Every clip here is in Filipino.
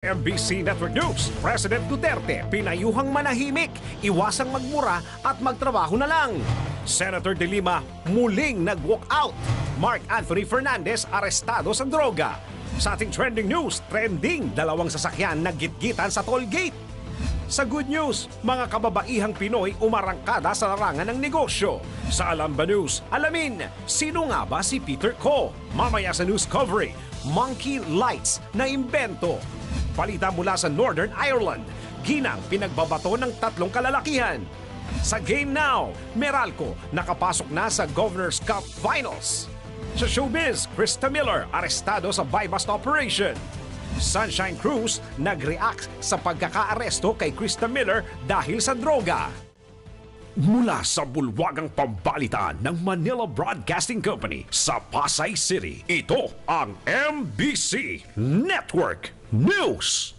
MBC Network News, President Duterte pinayuhang manahimik, iwasang magmura at magtrabaho na lang. Senator De Lima muling nag-walk out. Mark Anthony Fernandez arestado sa droga. Sa ating trending news, trending dalawang sasakyan na gitgitan sa toll gate. Sa good news, mga kababaihang Pinoy umarangkada sa larangan ng negosyo. Sa Alam Ba News, alamin, sino nga ba si Peter Ko? Mamaya sa news coverage, monkey lights na imbento. Balita mula sa Northern Ireland, ginang pinagbabato ng 3 kalalakihan. Sa Game Now, Meralco nakapasok na sa Governor's Cup Finals. Sa showbiz, Krista Miller arestado sa buy-bust operation. Sunshine Cruz nag-react sa pagkakaaresto kay Krista Miller dahil sa droga. Mula sa bulwagang pambalitaan ng Manila Broadcasting Company sa Pasay City, ito ang MBC Network News.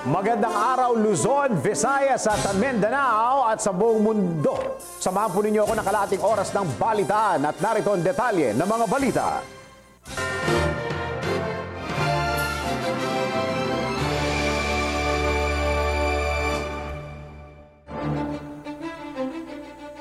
Magandang araw Luzon, Visayas at Mindanao at sa buong mundo. Samahan po ninyo ako ng kalahating oras ng balitaan at narito ang detalye ng mga balita.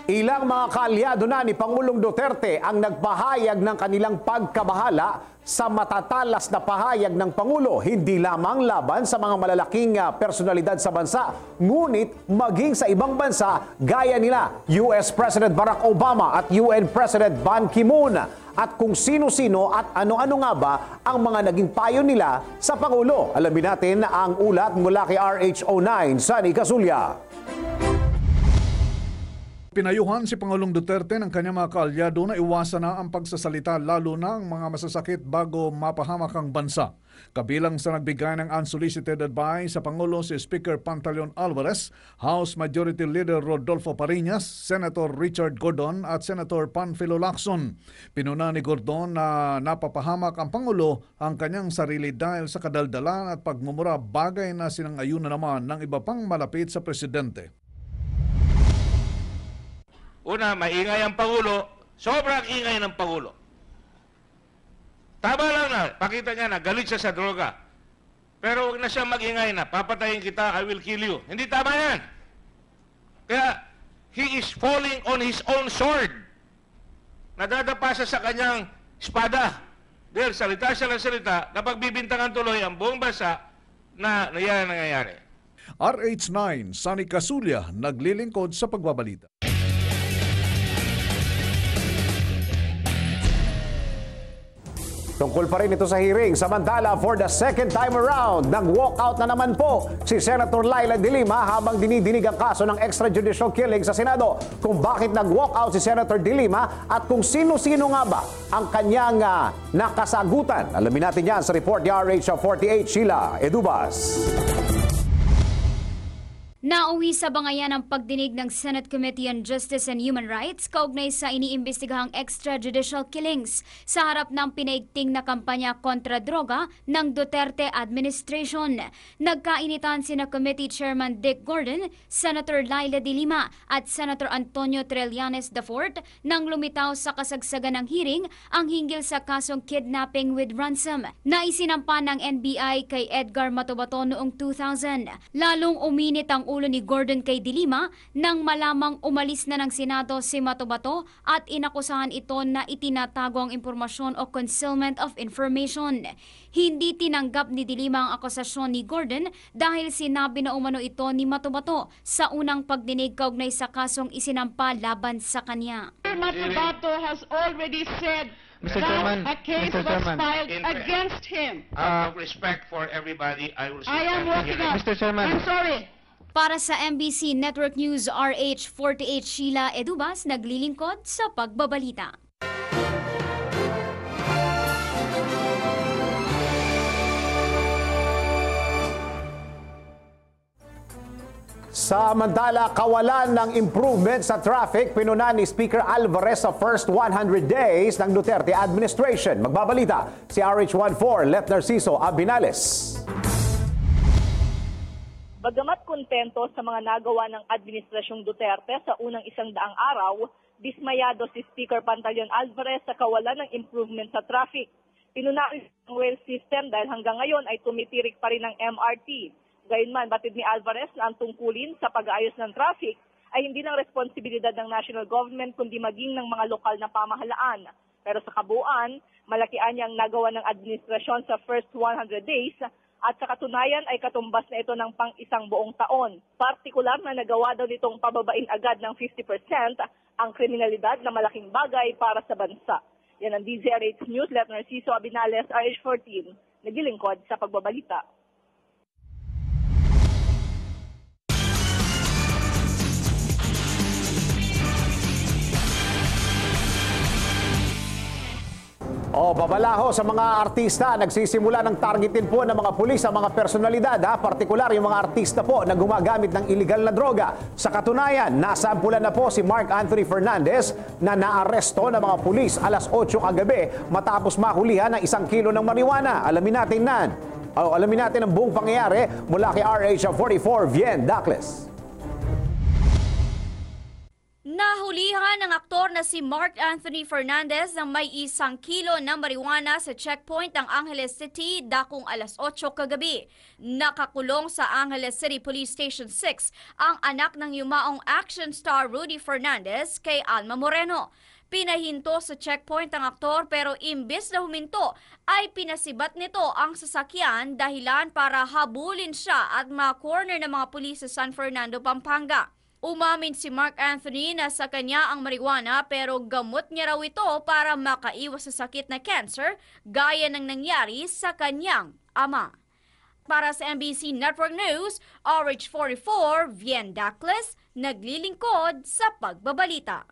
Ilang mga kaalyado na ni Pangulong Duterte ang nagpahayag ng kanilang pagkabahala sa matatalas na pahayag ng Pangulo, hindi lamang laban sa mga malalaking personalidad sa bansa, ngunit maging sa ibang bansa gaya nila US President Barack Obama at UN President Ban Ki-moon. At kung sino-sino at ano-ano nga ba ang mga naging payo nila sa Pangulo. Alamin natin ang ulat mula kay RH09, Sunny Casulia. Pinayuhan si Pangulong Duterte ng kanyang mga kaalyado na iwasan na ang pagsasalita lalo na ang mga masasakit bago mapahamak ang bansa. Kabilang sa nagbigay ng unsolicited advice sa Pangulo si Speaker Pantaleon Alvarez, House Majority Leader Rodolfo Pariñas, Senator Richard Gordon at Senator Panfilo Lacson. Pinuna ni Gordon na napapahamak ang Pangulo ang kanyang sarili dahil sa kadaldalan at pagmumura, bagay na sinang-ayunan naman ng iba pang malapit sa presidente. Una, maingay ang Pangulo. Sobrang ingay ng Pangulo. Tama lang na, pakita niya na galit siya sa droga. Pero huwag na siya magingay na, papatayin kita, I will kill you. Hindi tama yan. Kaya, he is falling on his own sword. Nadadapa siya sa kanyang espada. Dahil salita siya ng salita, napagbibintangan tuloy ang buong bansa na yan ang nangyayari. RH9, Sunny Casulia, naglilingkod sa pagbabalita. Tungkol pa rin ito sa hearing. Samantala, for the second time around, nag-walkout na naman po si Senator Laila De Lima habang dinidinig ang kaso ng extrajudicial killing sa Senado. Kung bakit nag-walkout si Senator De Lima at kung sino-sino nga ba ang kanyang nakasagutan. Alamin natin yan sa report ni RH48, Sheila Edubas. Nauwi sa bangayan ang pagdinig ng Senate Committee on Justice and Human Rights kaugnay sa iniimbestigahang extrajudicial killings sa harap ng pinaigting na kampanya kontra droga ng Duterte administration. Nagkainitan sina Committee Chairman Dick Gordon, Senator Laila De Lima at Senator Antonio Trillanes IV nang lumitaw sa kasagsagan ng hearing ang hinggil sa kasong kidnapping with ransom na isinampa ng NBI kay Edgar Matubato noong 2000. Lalong uminit ang ulo ni Gordon kay De Lima nang malamang umalis na ng Senado si Matubato at inakusahan ito na itinatago ang impormasyon o concealment of information. Hindi tinanggap ni De Lima ang akusasyon ni Gordon dahil sinabi na umano ito ni Matubato sa unang pagdinig kaugnay sa kasong isinampa laban sa kanya. Matubato has already said Mr. that Chairman, a case Mr. was Chairman. filed against him. Out of respect for everybody, I will I am walking out. Mr. Chairman. I'm sorry. Para sa MBC Network News, RH48 Sheila Edubas, naglilingkod sa pagbabalita. Samantala, kawalan ng improvement sa traffic, pinunan ni Speaker Alvarez sa first 100 days ng Duterte administration. Magbabalita si RH14, Let Narciso Abinales. Bagamat kontento sa mga nagawa ng Administrasyong Duterte sa unang 100 araw, dismayado si Speaker Pantaleon Alvarez sa kawalan ng improvement sa traffic. Pinunain ang rail system dahil hanggang ngayon ay tumitirik pa rin ang MRT. Gayunman, batid ni Alvarez na ang tungkulin sa pag-aayos ng traffic ay hindi lang responsibilidad ng national government kundi maging ng mga lokal na pamahalaan. Pero sa kabuuan, malakian niyang nagawa ng administrasyon sa first 100 days at sa katunayan ay katumbas na ito ng pang-isang buong taon. Partikular na nagawa daw nitong pababain agad ng 50% ang kriminalidad na malaking bagay para sa bansa. Yan ang DZRH News, Let Narciso Abinales, RH14, naglilingkod sa pagbabalita. Babalaho sa mga artista, nagsisimula ng targetin po ng mga pulis sa mga personalidad, partikular yung mga artista po na gumagamit ng illegal na droga. Sa katunayan, nasampulan na po si Mark Anthony Fernandez na naaresto ng mga pulis alas 8 kagabi matapos mahulihan ng 1 kilo ng marijuana. Alamin natin ang buong pangyayari mula kay RH44 Vien Dacles. Nahulihan ng aktor na si Mark Anthony Fernandez ng may 1 kilo ng marijuana sa checkpoint ng Angeles City dakong alas 8 kagabi. Nakakulong sa Angeles City Police Station 6 ang anak ng yumaong action star Rudy Fernandez kay Alma Moreno. Pinahinto sa checkpoint ang aktor pero imbes na huminto ay pinasibat nito ang sasakyan dahilan para habulin siya at ma-corner ng mga pulis sa San Fernando, Pampanga. Umamin si Mark Anthony na sa kanya ang marijuana pero gamot niya raw ito para makaiwas sa sakit na cancer gaya ng nangyari sa kanyang ama. Para sa MBC Network News, RH44 Vien Dacles, naglilingkod sa pagbabalita.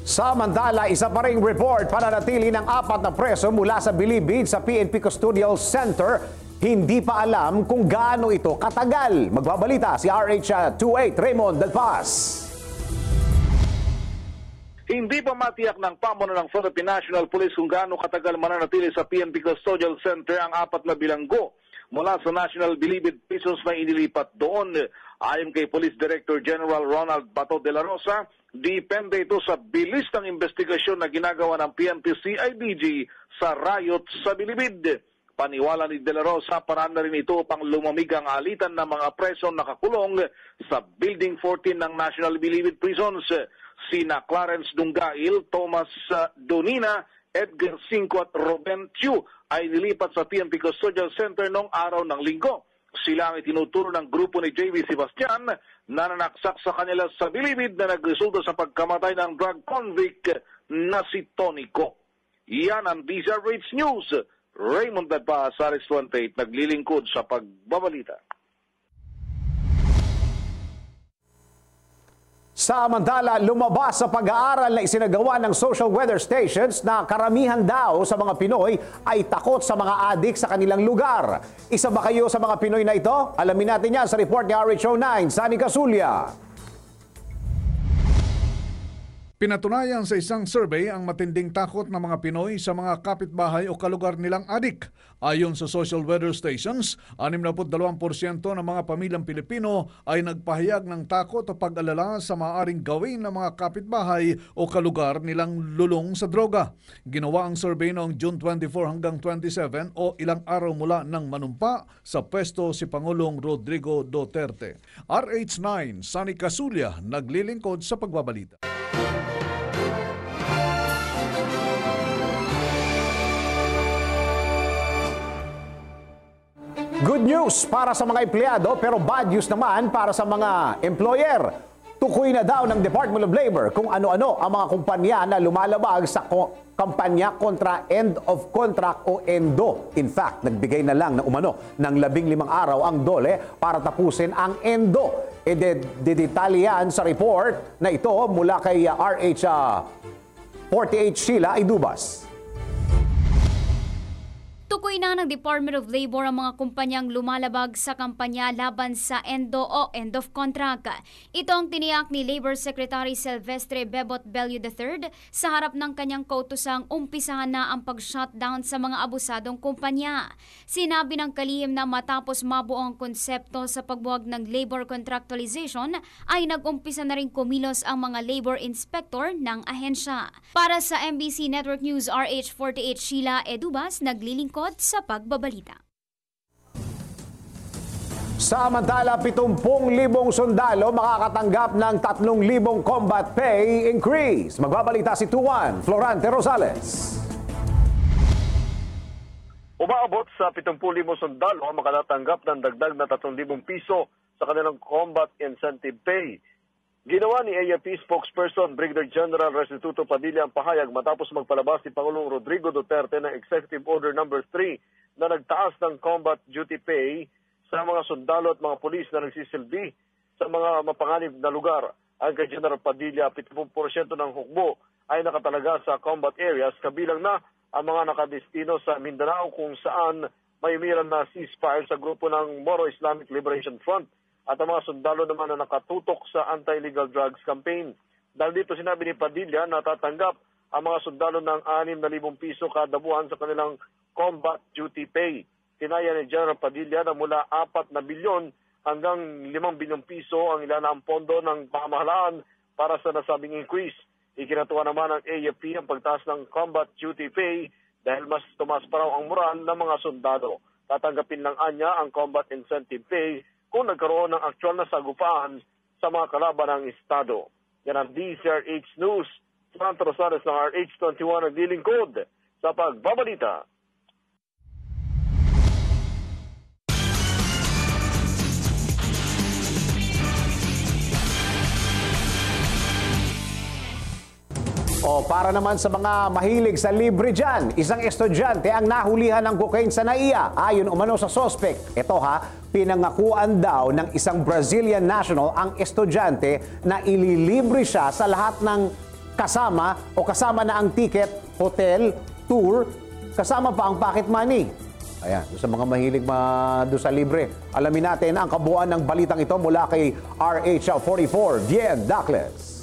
Samantala, isa pa ring report para natili ng 4 na preso mula sa Bilibid sa PNP Custodial Center. Hindi pa alam kung gaano ito katagal. Magbabalita si RH28 Raymond Del Paz. Hindi pa matiyak ng pamuno ng Philippine National Police kung gaano katagal mananatili sa PNP Custodial Center ang 4 na bilanggo mula sa National Bilibid Prisons na inilipat doon. Ayon kay Police Director General Ronald Bato de la Rosa, depende ito sa bilis ng investigasyon na ginagawa ng PNP-CIDG sa riot sa Bilibid. Paniwala ni de la Rosa, paraan na rin ito upang lumamig ang alitan ng mga preso nakakulong sa Building 14 ng National Bilibid Prisons. Sina Clarence Dunggail, Thomas Donina, Edgar Cinco at Ruben Chiu ay nilipat sa PNP Custodial Center noong araw ng Linggo. Sila ang itinuturo ng grupo ni J.V. Sebastian na nanaksak sa kanila sa Bilibid na nagresulta sa pagkamatay ng drug convict na si Tonico. Yan ang DZRH News. Raymond Del Paz, RH28, naglilingkod sa pagbabalita. Samantala, lumabas sa pag-aaral na isinagawa ng social weather stations na karamihan daw sa mga Pinoy ay takot sa mga adik sa kanilang lugar. Isa ba kayo sa mga Pinoy na ito? Alamin natin yan sa report ni RH09, Sunny Casulia. Pinatunayan sa isang survey ang matinding takot ng mga Pinoy sa mga kapitbahay o kalugar nilang adik. Ayon sa social weather stations, 62% ng mga pamilyang Pilipino ay nagpahayag ng takot o pag-alala sa maaaring gawin ng mga kapitbahay o kalugar nilang lulong sa droga. Ginawa ang survey noong June 24 hanggang 27 o ilang araw mula nang manumpa sa pwesto si Pangulong Rodrigo Duterte. RH9, Sunny Casulia, naglilingkod sa pagbabalita. Good news para sa mga empleyado pero bad news naman para sa mga employer. Tukoy na daw ng Department of Labor kung ano-ano ang mga kumpanya na lumalabag sa kampanya kontra end of contract o ENDO. In fact, nagbigay na lang ng umano ng 15 araw ang DOLE para tapusin ang ENDO. Dedetalye yan sa report na ito mula kay RH48 Sheila Idubas. Tukoy na ng Department of Labor ang mga kumpanyang lumalabag sa kampanya laban sa ENDO o End of Contract. Ito ang tiniyak ni Labor Secretary Silvestre Bebot Bello III sa harap ng kanyang kautusang umpisahan na ang pag-shutdown sa mga abusadong kumpanya. Sinabi ng kalihim na matapos mabuo ang konsepto sa pagbuwag ng labor contractualization ay nag-umpisa na rin kumilos ang mga labor inspector ng ahensya. Para sa MBC Network News RH48, Sheila Edubas, naglilingkod sa pagbabalita. Samantala, 70,000 sundalo makakatanggap ng 3,000 combat pay increase. Magbabalita si Tuan Florante Rosales. Umaabot sa 70,000 sundalo ang makatatanggap ng dagdag na 3,000 piso sa kanilang combat incentive pay. Ginawa ni AFP spokesperson Brigadier General Restituto Padilla ang pahayag matapos magpalabas si Pangulong Rodrigo Duterte ng Executive Order No. 3 na nagtaas ng combat duty pay sa mga sundalo at mga pulis na nagsisilbi sa mga mapanganib na lugar. Ang kay General Padilla, 70% ng hukbo ay nakatalaga sa combat areas, kabilang na ang mga nakadestino sa Mindanao kung saan may umiran na ceasefire sa grupo ng Moro Islamic Liberation Front at ang mga sundalo naman na nakatutok sa anti-illegal drugs campaign. Dahil dito sinabi ni Padilla na tatanggap ang mga sundalo ng 6,000 piso kada buwan sa kanilang combat duty pay. Tinaya ni General Padilla na mula 4 na bilyon hanggang 5 bilyong piso ang ilanang pondo ng pamahalaan para sa nasabing increase. Ikinatuwa naman ng AFP ang pagtaas ng combat duty pay dahil mas tumaas pa raw ang moral ng mga sundalo. Tatanggapin lang anya ang combat incentive pay kung nagkaroon ng aktual na sagupaan sa mga kalaban ng Estado. Yan ang DCRH News. Samantha Rosales ng RH21 naglilingkod sa pagbabalita. O para naman sa mga mahilig sa libre dyan, isang estudyante ang nahulihan ng cocaine sa NAIA. Ayon umano sa sospek. Ito pinangakuan daw ng isang Brazilian national ang estudyante na ililibre siya sa lahat ng kasama na ang ticket, hotel, tour, kasama pa ang pocket money. Ayan, sa mga mahilig doon sa libre. Alamin natin ang kabuuan ng balitang ito mula kay RH44, Vien Dacles.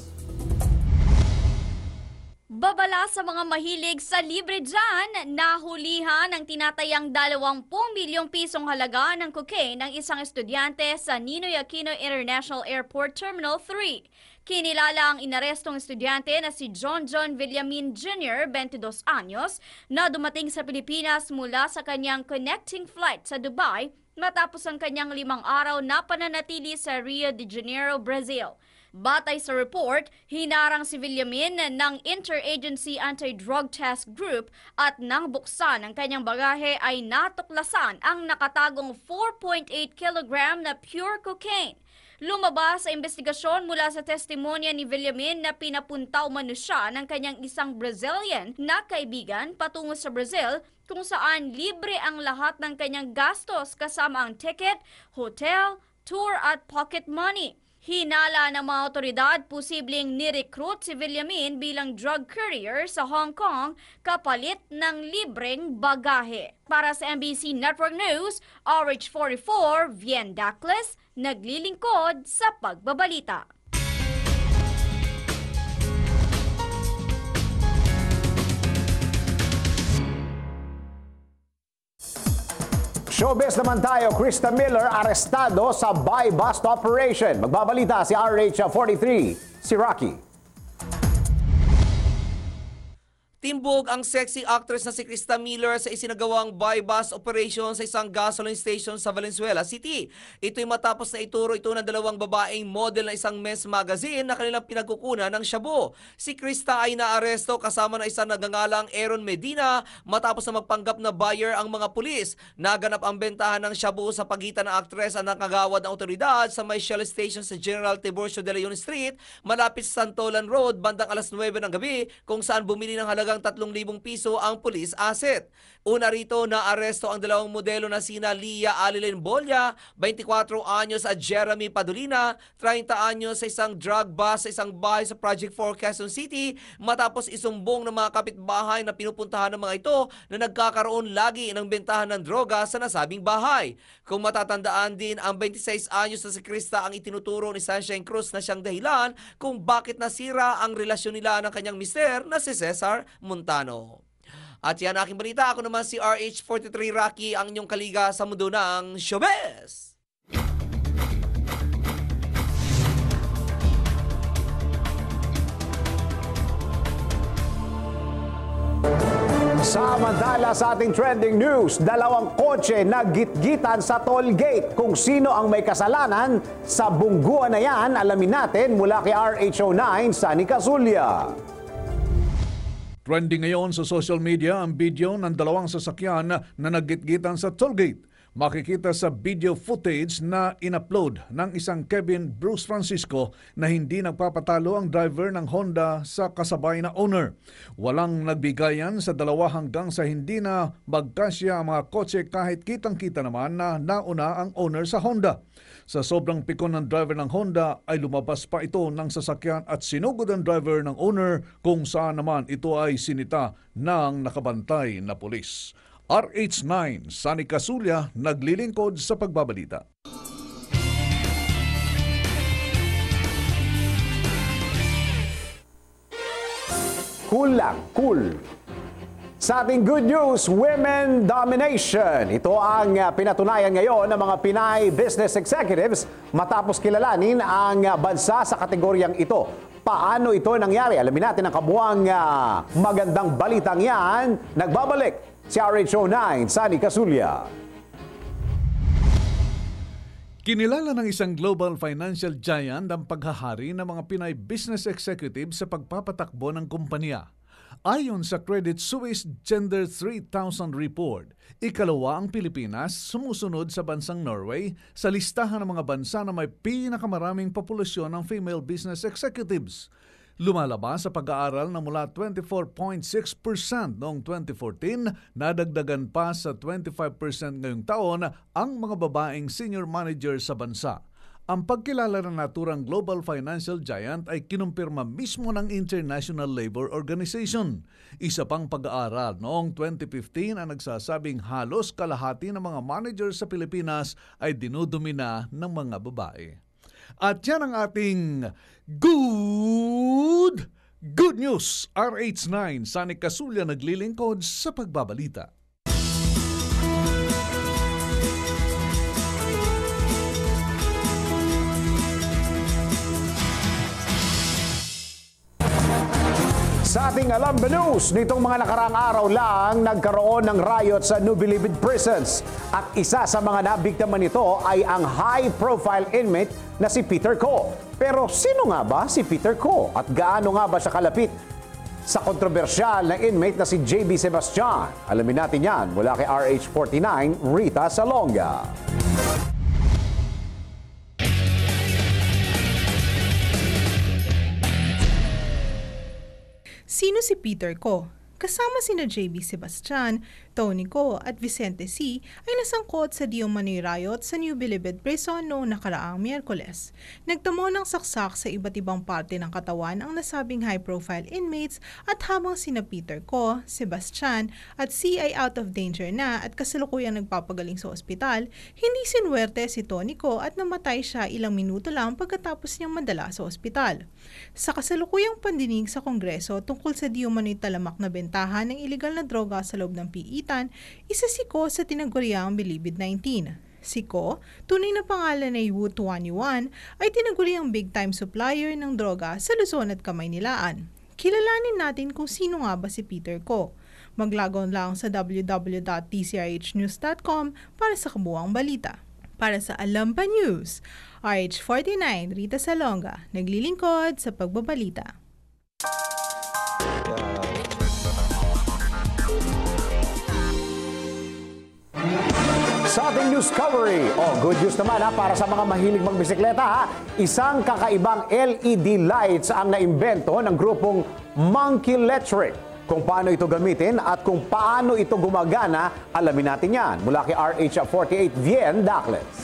Babala sa mga mahilig sa libre dyan, nahulihan ang tinatayang 20 milyong pisong halaga ng cocaine ng isang estudyante sa Ninoy Aquino International Airport Terminal 3. Kinilala ang inarestong estudyante na si John Villamin Jr., 22 anyos, na dumating sa Pilipinas mula sa kanyang connecting flight sa Dubai matapos ang kanyang 5 araw na pananatili sa Rio de Janeiro, Brazil. Batay sa report, hinarang si Villamin ng Interagency Anti-Drug Task Group at nang buksan ang kanyang bagahe ay natuklasan ang nakatagong 4.8 kilogram na pure cocaine. Lumabas sa investigasyon mula sa testimonya ni Villamin na pinapunta umano siya ng kanyang isang Brazilian na kaibigan patungo sa Brazil kung saan libre ang lahat ng kanyang gastos kasama ang ticket, hotel, tour at pocket money. Hinala ng mga otoridad posibleng nirecruit si Villamin bilang drug courier sa Hong Kong kapalit ng libreng bagahe. Para sa MBC Network News, RH44, Vien Dacles, naglilingkod sa pagbabalita. Showbiz naman tayo, Krista Miller arestado sa buy-bust operation. Magbabalita si RH43, si Rocky. Timbog ang sexy actress na si Krista Miller sa isinagawang buy-bust operation sa isang gasoline station sa Valenzuela City. Ito'y matapos na ituro ito ng 2 babaeng model ng isang men's magazine na kanilang pinagkukunan ng shabu. Si Krista ay naaresto kasama ng isang nagangalang Aaron Medina matapos na magpanggap na buyer ang mga pulis. Naganap ang bentahan ng shabu sa pagitan ng aktres at nakagawad ng otoridad sa may Shell Station sa General Tiburcio de Leon Street, malapit sa Santolan Road, bandang alas 9 ng gabi, kung saan bumili ng halagang hanggang 3,000 piso ang police asset. Una rito na aresto ang dalawang modelo na sina Lia Alilin Bolla, 24 anyos at Jeremy Padulina, 30 anyos sa isang drug bust sa isang bahay sa Project 4 Quezon City matapos isumbong ng mga kapitbahay na pinupuntahan ng mga ito na nagkakaroon lagi ng bentahan ng droga sa nasabing bahay. Kung matatandaan din, ang 26 anyos na si Krista ang itinuturo ni Sunshine Cruz na siyang dahilan kung bakit nasira ang relasyon nila ng kanyang mister na si Cesar Montano. At yan aking balita. Ako naman si RH43 Rocky, ang inyong kaliga sa mundo ng showbiz. Samantala sa ating trending news, dalawang kotse naggitgitan sa toll gate. Kung sino ang may kasalanan sa bungguan na yan, alamin natin mula kay RH09 Sunny Casulia. Trending ngayon sa social media ang video ng dalawang sasakyan na naggitgitan sa tollgate. Makikita sa video footage na in-upload ng isang Kevin Bruce Francisco na hindi nagpapatalo ang driver ng Honda sa kasabay na owner. Walang nagbigayan sa dalawa hanggang sa hindi na magkasya ang mga kotse kahit kitang-kita naman na nauna ang owner sa Honda. Sa sobrang pikon ng driver ng Honda ay lumabas pa ito ng sasakyan at sinugod ang driver ng owner kung saan naman ito ay sinita ng nakabantay na pulis. RH9 Sunny Casulia naglilingkod sa pagbabalita. Cool lang, cool. Sa ating good news, women domination. Ito ang pinatunayan ngayon ng mga Pinay business executives matapos kilalanin ang bansa sa kategoryang ito. Paano ito nangyari? Alamin natin ang kabuang magandang balitang yan. Nagbabalik si RH09, Sunny Casulia. Kinilala ng isang global financial giant ang paghahari ng mga Pinay business executives sa pagpapatakbo ng kumpanya. Ayon sa Credit Suisse Gender 3000 report, ikalawa ang Pilipinas sumusunod sa bansang Norway sa listahan ng mga bansa na may pinakamaraming populasyon ng female business executives. Lumalabas sa pag-aaral na mula 24.6% noong 2014, nadagdagan pa sa 25% ngayong taon ang mga babaeng senior manager sa bansa. Ang pagkilala ng naturang global financial giant ay kinumpirma mismo ng International Labor Organization. Isa pang pag-aaral noong 2015 ang nagsasabing halos kalahati ng mga manager sa Pilipinas ay dinudumi na ng mga babae. At yan ang ating good news. RH9 Sunny Casulia naglilingkod sa pagbabalita. Sa ating Alam the News, nitong mga nakaraang araw lang, nagkaroon ng riot sa New Bilibid prisons. At isa sa mga nabiktima nito ay ang high-profile inmate na si Peter Ko. Pero sino nga ba si Peter Ko? At gaano nga ba siya kalapit sa kontrobersyal na inmate na si JB Sebastian? Alamin natin yan mula kay RH49, Rita Salonga. Sino si Peter Ko? Kasama sina JB Sebastian, Tony Ko at Vicente C. ay nasangkot sa di umano'y riot sa New Bilibid Prison noong nakaraang Miyerkules. Nagtamo ng saksak sa iba't ibang parte ng katawan ang nasabing high-profile inmates at habang sina Peter Ko, Sebastian at C ay out of danger na at kasalukuyang nagpapagaling sa ospital, hindi sinuwerte si Tony Ko at namatay siya ilang minuto lang pagkatapos niyang madala sa ospital. Sa kasalukuyang pandinig sa Kongreso tungkol sa di umano'y talamak na bentahan ng iligal na droga sa loob ng PE, isa si Ko sa tinaguriang Bilibid-19. Si Ko, tunay na pangalan ay Wu Tuan-Yuan, ay tinaguriang big-time supplier ng droga sa Luzon at Kamaynilaan. Kilalanin natin kung sino nga ba si Peter Ko. Maglagon lang sa www.tcrhnews.com para sa kabuang balita. Para sa Alam Pa News, RH49 Rita Salonga, naglilingkod sa pagbabalita. Sa ating news covery, good news naman para sa mga mahilig magbisikleta. Isang kakaibang LED lights ang naimbento ng grupong Monkey Electric. Kung paano ito gamitin at kung paano ito gumagana, alamin natin yan. Mula kay RH48, Vien Dacles.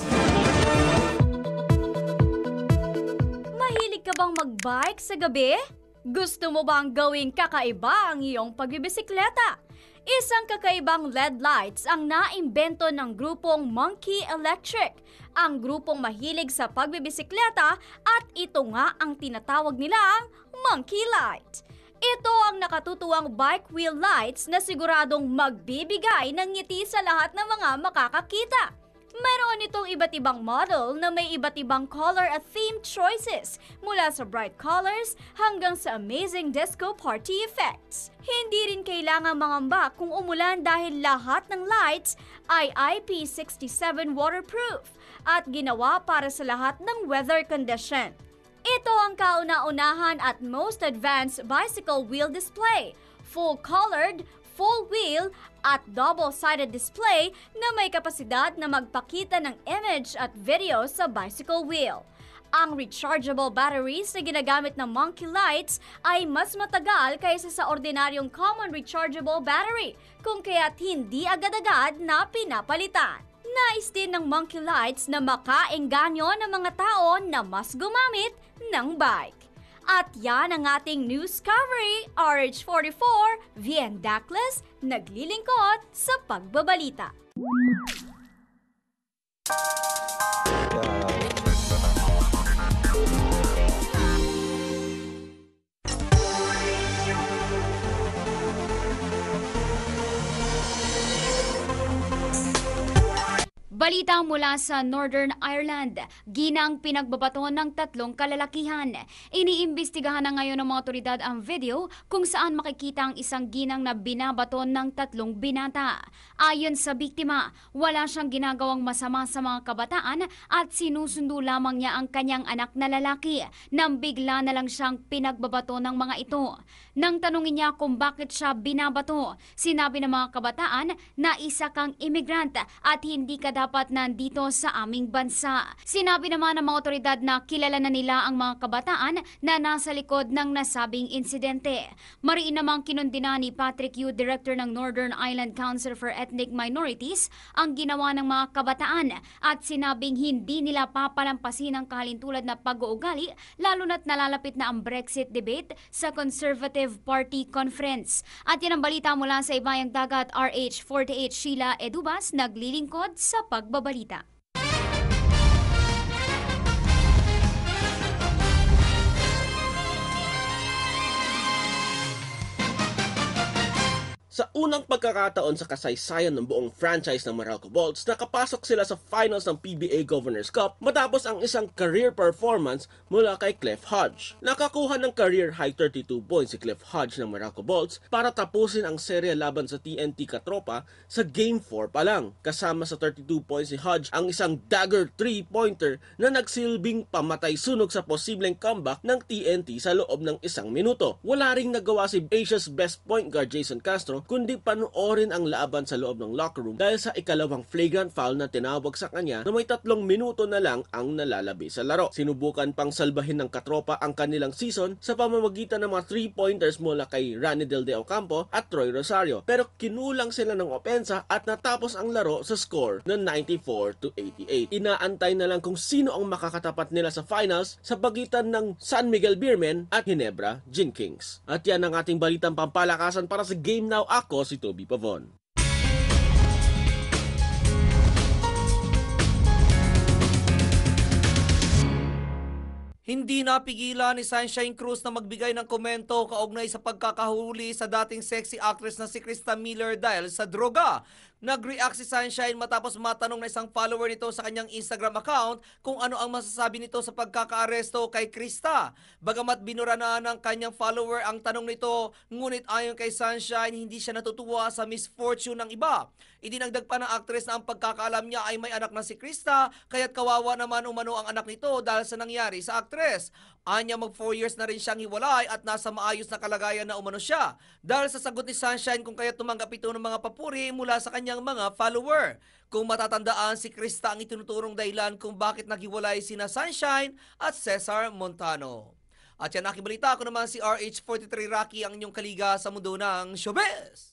Mahilig ka bang magbike sa gabi? Gusto mo bang gawing kakaiba ang iyong pagbibisikleta? Isang kakaibang LED lights ang naimbento ng grupong Monkey Electric, ang grupong mahilig sa pagbibisikleta, at ito nga ang tinatawag nilang Monkey Light. Ito ang nakatutuwang bike wheel lights na siguradong magbibigay ng ngiti sa lahat ng mga makakakita. Meron itong iba't ibang model na may iba't ibang color at theme choices, mula sa bright colors hanggang sa amazing disco party effects. Hindi rin kailangang mangamba kung umulan dahil lahat ng lights ay IP67 waterproof at ginawa para sa lahat ng weather condition. Ito ang kauna-unahan at most advanced bicycle wheel display, full-colored, full-wheel at double-sided display na may kapasidad na magpakita ng image at video sa bicycle wheel. Ang rechargeable batteries na ginagamit ng Monkey Lights ay mas matagal kaysa sa ordinaryong common rechargeable battery, kung kaya't hindi agad-agad na pinapalitan. Nais din ng Monkey Lights na makaengganyo ng mga tao na mas gumamit ng bike. At yan ang ating news coverage. RH44, Vien Dacles, naglilingkod sa pagbabalita. Balita mula sa Northern Ireland, ginang pinagbabato ng 3 kalalakihan. Iniimbestigahan na ngayon ng mga otoridad ang video kung saan makikita ang isang ginang na binabato ng 3 binata. Ayon sa biktima, wala siyang ginagawang masama sa mga kabataan at sinusundo lamang niya ang kanyang anak na lalaki nang bigla na lang siyang pinagbabato ng mga ito. Nang tanungin niya kung bakit siya binabato, sinabi ng mga kabataan na isa kang immigrant at hindi ka dapat nandito sa aming bansa. Sinabi naman ng mga otoridad na kilala na nila ang mga kabataan na nasa likod ng nasabing insidente. Mariin namang kinundina ni Patrick Yu, Director ng Northern Ireland Council for Ethnic Minorities, ang ginawa ng mga kabataan at sinabing hindi nila papalampasin ang kahalintulad na pag-uugali lalo na't nalalapit na ang Brexit debate sa Conservative Party Conference. At yan ang balita mula sa Ibayang Dagat. RH48, Sheila Edubas, naglilingkod sa pagbabalita. Sa unang pagkakataon sa kasaysayan ng buong franchise ng Meralco Bolts, nakapasok sila sa finals ng PBA Governors Cup matapos ang isang career performance mula kay Cliff Hodge. Nakakuha ng career high 32 points si Cliff Hodge ng Meralco Bolts para tapusin ang serya laban sa TNT Katropa sa Game 4 pa lang. Kasama sa 32 points si Hodge ang isang dagger 3-pointer na nagsilbing pamatay sunog sa posibleng comeback ng TNT sa loob ng 1 minuto. Wala ring nagawa si Asia's best point guard Jason Castro kundi panoorin ang laban sa loob ng locker room dahil sa ikalawang flagrant foul na tinawag sa kanya na may 3 minuto na lang ang nalalabi sa laro. Sinubukan pang salbahin ng Katropa ang kanilang season sa pamamagitan ng mga 3-pointers mula kay Rani Del De Ocampo at Troy Rosario, pero kinulang sila ng opensa at natapos ang laro sa score na 94-88. Inaantay na lang kung sino ang makakatapat nila sa finals sa pagitan ng San Miguel Beermen at Ginebra Gin Kings. At yan ang ating balitang pampalakasan para sa Game Now. Ako si Toby Pavon. Hindi napigilan ni Sunshine Cruz na magbigay ng komento kaugnay sa pagkakahuli sa dating sexy actress na si Krista Miller dahil sa droga. Nag-react si Sunshine matapos matanong na isang follower nito sa kanyang Instagram account kung ano ang masasabi nito sa pagkakaaresto kay Krista. Bagamat binura na ng kanyang follower ang tanong nito, ngunit ayon kay Sunshine, hindi siya natutuwa sa misfortune ng iba. Idinagdag pa ng actress na ang pagkakaalam niya ay may anak na si Krista, kaya't kawawa naman umano ang anak nito dahil sa nangyari sa actress. Anya mag 4 years na rin siyang hiwalay at nasa maayos na kalagayan na umano siya. Dahil sa sagot ni Sunshine kung kaya tumanggap ito ng mga papuri mula sa kanyang mga follower. Kung matatandaan, si Krista ang itinuturong dahilan kung bakit naghiwalay sina Sunshine at Cesar Montano. At yan aking balita, ako naman si RH43 Rocky, ang inyong kaliga sa mundo ng showbiz.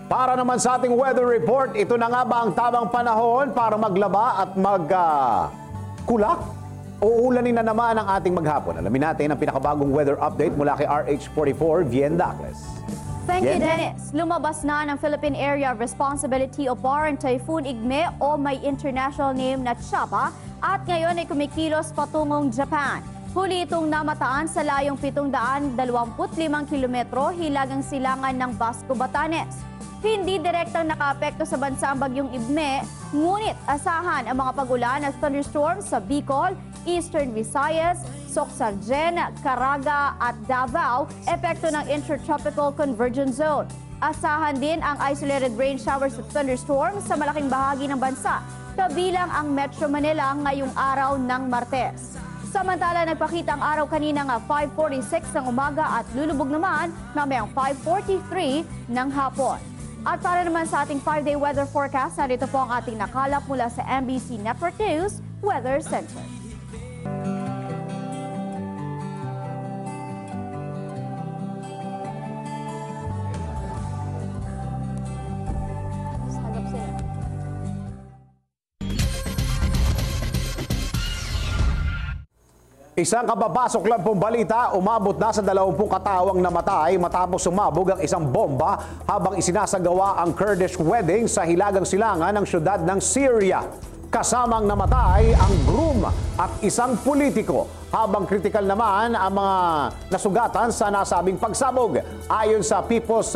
Para naman sa ating weather report, ito na nga ba ang tamang panahon para maglaba at magkulak? Uulanin na naman ang ating maghapon. Alamin natin ang pinakabagong weather update mula kay RH44, Vien Dacles. Thank you, Dennis. Lumabas na ng Philippine Area of Responsibility o PAR ang Typhoon Igme o may international name na Chapa at ngayon ay kumikilos patungong Japan. Huli itong namataan sa layong 725 kilometro hilagang silangan ng Basco, Batanes. Hindi direktang nakaapekto sa bansa ang bagyong Igme, ngunit asahan ang mga pagulan at thunderstorms sa Bicol, Eastern Visayas, Socsalgen, Caraga at Davao, epekto ng Intertropical Convergence Zone. Asahan din ang isolated rain showers at thunderstorms sa malaking bahagi ng bansa, kabilang ang Metro Manila ngayong araw ng Martes. Samantala, nagpakita ang araw kanina nga 5:46 ng umaga at lulubog naman mamayang 5:43 ng hapon. At para naman sa ating 5-day weather forecast, narito po ang ating nakalap mula sa MBC Network News Weather Center. Isang kababasok lang pong balita, umabot na sa 20 katawang namatay matapos sumabog ang isang bomba habang isinasagawa ang Kurdish wedding sa hilagang silangan ng syudad ng Syria. Kasamang namatay ang groom at isang politiko, habang kritikal naman ang mga nasugatan sa nasabing pagsabog. Ayon sa People's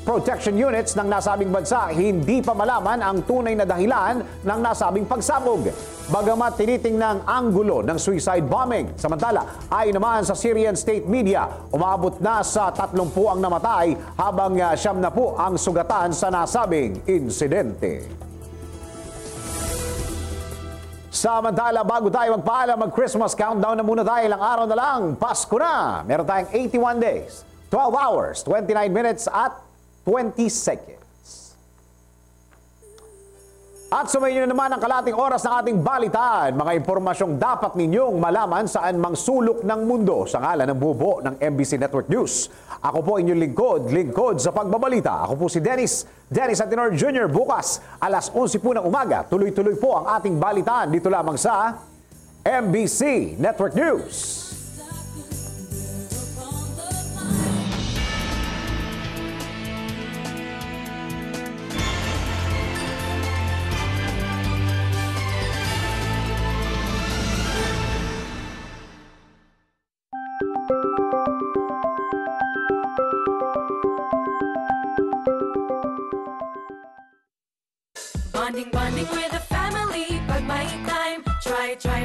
Protection Units ng nasabing bansa, hindi pa malaman ang tunay na dahilan ng nasabing pagsabog. Bagamat tinitingnang anggulo ng suicide bombing. Samantala, ayon naman sa Syrian state media, umabot na sa 30 ang namatay habang 9 ang sugatan sa nasabing insidente. Samantala, bago tayo magpaalam, mag-Christmas countdown na muna tayo. Ilang araw na lang, Pasko na. Meron tayong 81 days, 12 hours, 29 minutes at 20 seconds. At sumayin na naman ang kalating oras ng ating balitaan. Mga impormasyong dapat ninyong malaman saan mang sulok ng mundo sa ngalan ng bubo ng MBC Network News. Ako po inyong lingkod sa pagbabalita. Ako po si Dennis Atenor Jr. Bukas, alas 11 po ng umaga. Tuloy-tuloy po ang ating balitaan dito lamang sa MBC Network News. Bonding with the family, pag may time, try